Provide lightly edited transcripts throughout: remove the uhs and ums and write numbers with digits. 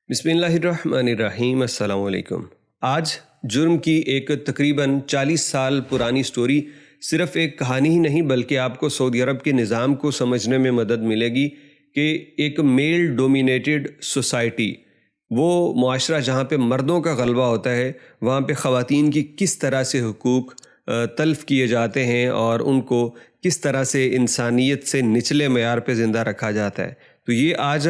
बिस्मिल्लाहिर्रहमानिर्रहीम। अस्सलाम वालेकुम। आज जुर्म की एक तकरीबन 40 साल पुरानी स्टोरी सिर्फ़ एक कहानी ही नहीं बल्कि आपको सऊदी अरब के निज़ाम को समझने में मदद मिलेगी कि एक मेल डोमिनेटेड सोसाइटी, वो मुआशरा जहाँ पे मर्दों का गलबा होता है, वहाँ पे ख़वातीन की किस तरह से हुकूक तल्फ़ किए जाते हैं और उनको किस तरह से इंसानियत से निचले मयार पे ज़िंदा रखा जाता है। तो ये आज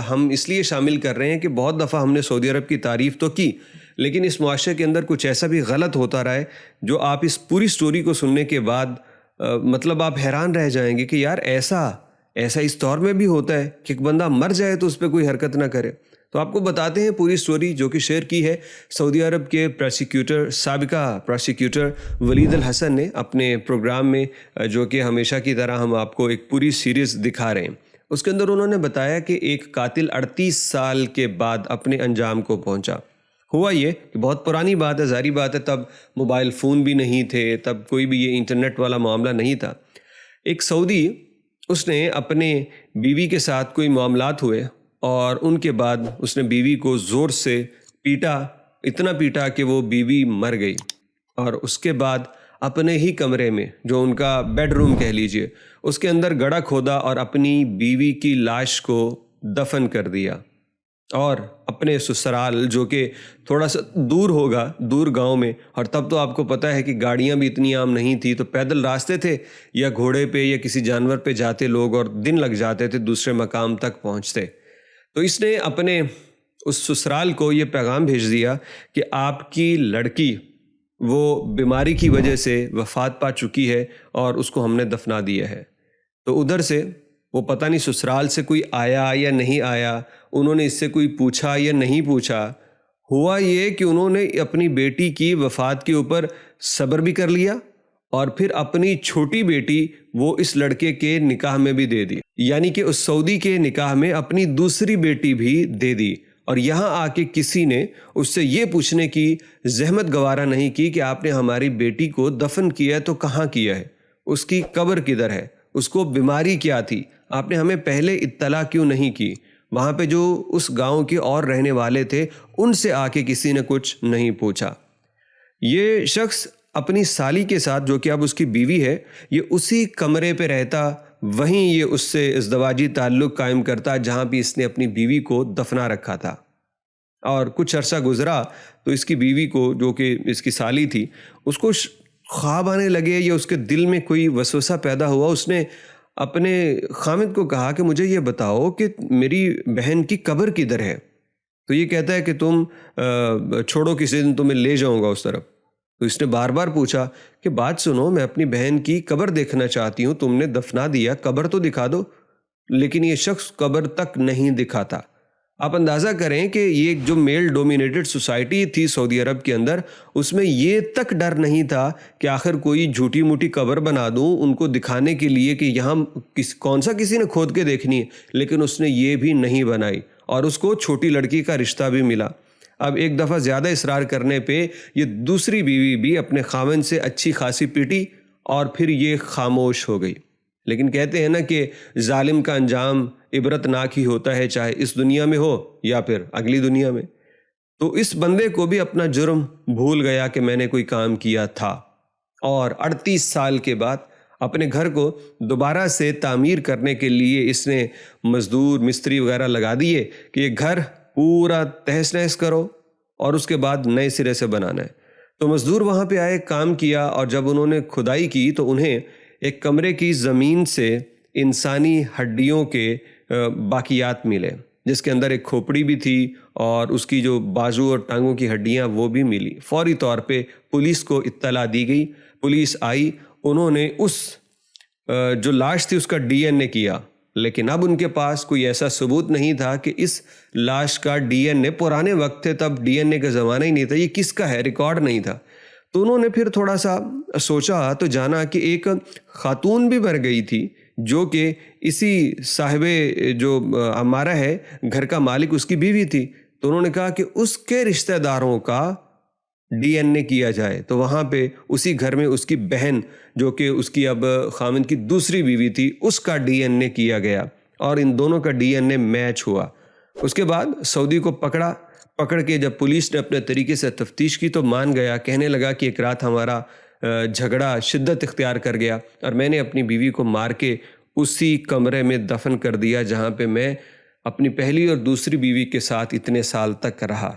हम इसलिए शामिल कर रहे हैं कि बहुत दफ़ा हमने सऊदी अरब की तारीफ़ तो की, लेकिन इस मुआशरे के अंदर कुछ ऐसा भी गलत होता रहा है जो आप इस पूरी स्टोरी को सुनने के बाद मतलब आप हैरान रह जाएंगे कि यार ऐसा ऐसा इस दौर में भी होता है कि एक बंदा मर जाए तो उस पर कोई हरकत ना करे। तो आपको बताते हैं पूरी स्टोरी जो कि शेयर की है सऊदी अरब के साबिका प्रोसिक्यूटर वलीद अल हसन ने अपने प्रोग्राम में, जो कि हमेशा की तरह हम आपको एक पूरी सीरीज़ दिखा रहे हैं। उसके अंदर उन्होंने बताया कि एक कातिल 38 साल के बाद अपने अंजाम को पहुंचा। हुआ ये कि बहुत पुरानी बात है, ज़ाहिर बात है, तब मोबाइल फ़ोन भी नहीं थे, तब कोई भी ये इंटरनेट वाला मामला नहीं था। एक सऊदी, उसने अपने बीवी के साथ कोई मामलात हुए और उनके बाद उसने बीवी को ज़ोर से पीटा, इतना पीटा कि वो बीवी मर गई। और उसके बाद अपने ही कमरे में, जो उनका बेडरूम कह लीजिए, उसके अंदर गड्ढा खोदा और अपनी बीवी की लाश को दफन कर दिया। और अपने ससुराल, जो कि थोड़ा सा दूर होगा, दूर गांव में, और तब तो आपको पता है कि गाड़ियां भी इतनी आम नहीं थी, तो पैदल रास्ते थे या घोड़े पे या किसी जानवर पे जाते लोग और दिन लग जाते थे दूसरे मकाम तक पहुंचते। तो इसने अपने उस ससुराल को ये पैगाम भेज दिया कि आपकी लड़की वो बीमारी की वजह से वफ़ात पा चुकी है और उसको हमने दफना दिया है। तो उधर से वो पता नहीं ससुराल से कोई आया या नहीं आया, उन्होंने इससे कोई पूछा या नहीं पूछा। हुआ ये कि उन्होंने अपनी बेटी की वफ़ात के ऊपर सब्र भी कर लिया और फिर अपनी छोटी बेटी वो इस लड़के के निकाह में भी दे दी, यानी कि उस सऊदी के निकाह में अपनी दूसरी बेटी भी दे दी। और यहाँ आके किसी ने उससे ये पूछने की जहमत गवारा नहीं की कि आपने हमारी बेटी को दफन किया है तो कहाँ किया है, उसकी कब्र किधर है, उसको बीमारी क्या थी, आपने हमें पहले इत्तला क्यों नहीं की। वहाँ पे जो उस गांव के और रहने वाले थे उनसे आके किसी ने कुछ नहीं पूछा। ये शख्स अपनी साली के साथ, जो कि अब उसकी बीवी है, ये उसी कमरे पे रहता, वहीं ये उससे इज़्दवाजी ताल्लुक़ कायम करता जहाँ भी इसने अपनी बीवी को दफना रखा था। और कुछ अरसा गुज़रा तो इसकी बीवी को, जो कि इसकी साली थी, उसको ख्वाब आने लगे या उसके दिल में कोई वसवसा पैदा हुआ। उसने अपने खामिद को कहा कि मुझे ये बताओ कि मेरी बहन की कब्र किधर है। तो ये कहता है कि तुम छोड़ो, किसी दिन तुम्हें ले जाऊँगा उस तरफ। तो इसने बार बार पूछा कि बात सुनो, मैं अपनी बहन की कब्र देखना चाहती हूँ, तुमने दफना दिया, कब्र तो दिखा दो। लेकिन ये शख्स कब्र तक नहीं दिखाता। आप अंदाज़ा करें कि ये जो मेल डोमिनेटेड सोसाइटी थी सऊदी अरब के अंदर, उसमें ये तक डर नहीं था कि आखिर कोई झूठी मूठी कब्र बना दूँ उनको दिखाने के लिए कि यहाँ कौन सा किसी ने खोद के देखनी है। लेकिन उसने ये भी नहीं बनाई और उसको छोटी लड़की का रिश्ता भी मिला। अब एक दफ़ा ज़्यादा इसरार करने पे ये दूसरी बीवी भी अपने खामन से अच्छी खासी पिटी और फिर ये खामोश हो गई। लेकिन कहते हैं ना कि जालिम का अंजाम इबरतनाक ही होता है, चाहे इस दुनिया में हो या फिर अगली दुनिया में। तो इस बंदे को भी अपना जुर्म भूल गया कि मैंने कोई काम किया था, और 38 साल के बाद अपने घर को दोबारा से तामीर करने के लिए इसने मज़दूर मिस्त्री वगैरह लगा दिए कि ये घर पूरा तहस नहस करो और उसके बाद नए सिरे से बनाना है। तो मज़दूर वहाँ पे आए, काम किया, और जब उन्होंने खुदाई की तो उन्हें एक कमरे की ज़मीन से इंसानी हड्डियों के बाकियात मिले, जिसके अंदर एक खोपड़ी भी थी और उसकी जो बाजू और टांगों की हड्डियाँ वो भी मिली। फौरी तौर पे पुलिस को इत्तला दी गई, पुलिस आई, उन्होंने उस जो लाश थी उसका डीएनए किया। लेकिन अब उनके पास कोई ऐसा सबूत नहीं था कि इस लाश का डीएनए, पुराने वक्त थे तब डीएनए का ज़माना ही नहीं था, ये किसका है, रिकॉर्ड नहीं था। तो उन्होंने फिर थोड़ा सा सोचा तो जाना कि एक खातून भी मर गई थी, जो कि इसी साहिबे जो हमारा है घर का मालिक, उसकी बीवी थी। तो उन्होंने कहा कि उसके रिश्तेदारों का डीएनए किया जाए। तो वहाँ पे उसी घर में उसकी बहन, जो कि उसकी अब खामिद की दूसरी बीवी थी, उसका डीएनए किया गया और इन दोनों का डीएनए मैच हुआ। اس کے بعد سعودی کو پکڑ کے جب پولیس نے اپنے طریقے سے تفتیش کی تو مان گیا، کہنے لگا کہ ایک رات ہمارا جھگڑا شدت اختیار کر گیا اور میں نے اپنی بیوی کو مار کے اسی کمرے میں دفن کر دیا جہاں پہ میں اپنی پہلی اور دوسری بیوی کے ساتھ اتنے سال تک رہا۔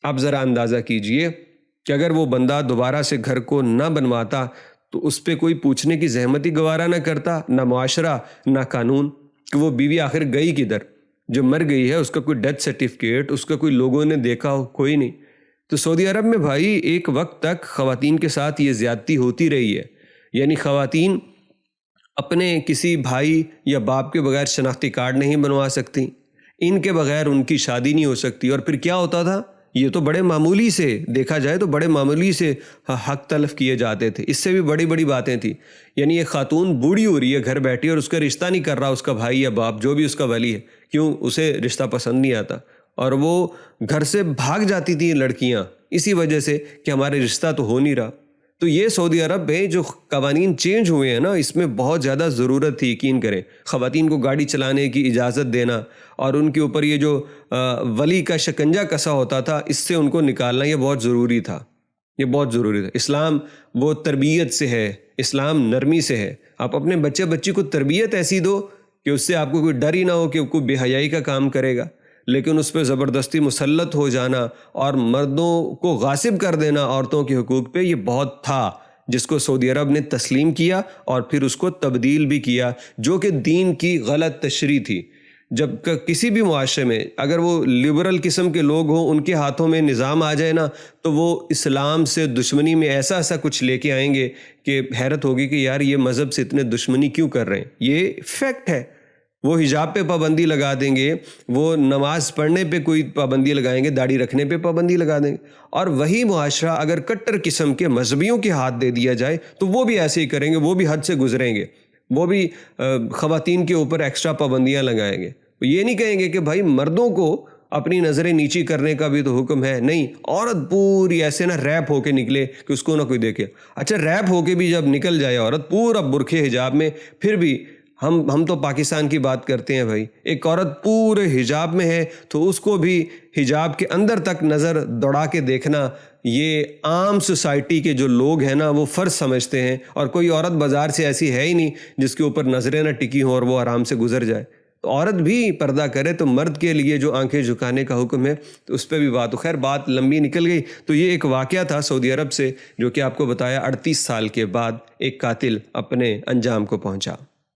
اب ذرا اندازہ کیجئے کہ اگر وہ بندہ دوبارہ سے گھر کو نہ بنواتا تو اس پہ کوئی پوچھنے کی زحمت ہی گوارا نہ کرتا، نہ معاشرہ نہ قانون، کہ وہ بیوی آخر گئی کدھر، جو مر گئی ہے اس کا کوئی ڈیتھ سرٹیفکیٹ، اس کا کوئی لوگوں نے دیکھا ہو، کوئی نہیں۔ تو سعودی عرب میں بھائی ایک وقت تک خواتین کے ساتھ یہ زیادتی ہوتی رہی ہے، یعنی خواتین اپنے کسی بھائی یا باپ کے بغیر شناختی کارڈ نہیں بنوا سکتی، ان کے بغیر ان کی شادی نہیں ہو سکتی۔ اور پھر کیا ہوتا تھا، یہ تو بڑے معمولی سے دیکھا جائے تو بڑے معمولی سے حق تلف کیے جاتے تھے، اس سے بھی بڑی بڑی باتیں تھیں۔ یعنی ایک خاتون بوڑھی ہو رہی ہے گھر بیٹھی اور اس کا رشتہ نہیں کر رہا اس کا بھائی یا باپ، جو بھی اس کا ولی ہے، کیوں؟ اسے رشتہ پسند نہیں آتا، اور وہ گھر سے بھاگ جاتی تھیں لڑکیاں اسی وجہ سے کہ ہمارے رشتہ تو ہو نہیں رہا۔ تو یہ سعودی عرب میں جو قوانین چینج ہوئے ہیں نا، اس میں بہت زیادہ ضرورت تھی، یقین کریں۔ خواتین کو گاڑی چلانے کی اجازت دینا اور ان کے اوپر یہ جو ولی کا شکنجہ کسا ہوتا تھا، اس سے ان کو نکالنا، یہ بہت ضروری تھا، یہ بہت ضروری تھا۔ اسلام وہ تربیت سے ہے، اسلام نرمی سے ہے۔ آپ اپنے بچی کو تربیت ایسی دو کہ اس سے آپ کو کوئی ڈر ہی نہ ہو کہ کوئی بے حیائی کا کام کرے گا، لیکن اس پہ زبردستی مسلط ہو جانا اور مردوں کو غاصب کر دینا عورتوں کے حقوق پہ، یہ بہت تھا، جس کو سعودی عرب نے تسلیم کیا اور پھر اس کو تبدیل بھی کیا، جو کہ دین کی غلط تشریح تھی۔ جب کسی بھی معاشرے میں اگر وہ لبرل قسم کے لوگ ہوں، ان کے ہاتھوں میں نظام آ جائے نا، تو وہ اسلام سے دشمنی میں ایسا کچھ لے کے آئیں گے کہ حیرت ہوگی کہ یار یہ مذہب سے اتنے دشمنی کیوں کر رہے ہیں۔ یہ فیکٹ ہے۔ وہ حجاب پہ پابندی لگا دیں گے، وہ نماز پڑھنے پہ کوئی پابندی لگائیں گے، داڑھی رکھنے پہ پابندی لگا دیں گے، اور وہی معاشرہ اگر کٹر قسم کے مذہبیوں کے ہاتھ دے دیا جائے تو وہ بھی ایسے ہی کریں گے، وہ بھی حد سے گزریں گے، وہ بھی خواتین کے اوپر ایکسٹرا پابندیاں لگائیں گے۔ یہ نہیں کہیں گے کہ بھائی مردوں کو اپنی نظریں نیچی کرنے کا بھی تو حکم ہے، نہیں، عورت پوری ایسے نہ ریپ ہو کے نکلے کہ اس کو نہ کوئی دیکھے۔ اچھا، ریپ ہو کے بھی جب نکل جائے عورت پورا برقعے حجاب میں، پھر بھی ہم تو پاکستان کی بات کرتے ہیں بھائی، ایک عورت پورے حجاب میں ہے تو اس کو بھی حجاب کے اندر تک نظر دوڑا کے دیکھنا، یہ عام سوسائٹی کے جو لوگ ہیں نا وہ فرض سمجھتے ہیں، اور کوئی عورت بازار سے ایسی ہے ہی نہیں جس کے اوپر نظریں نہ ٹکی ہوں اور وہ آرام سے گزر جائے۔ تو عورت بھی پردہ کرے تو مرد کے لیے جو آنکھیں جھکانے کا حکم ہے تو اس پہ بھی بات ہو۔ خیر بات لمبی نکل گئی۔ تو یہ ایک واقعہ تھا سعودی عرب سے، جو کہ آپ کو بتایا 38 سال کے بعد ایک قاتل اپنے انجام کو پہنچا۔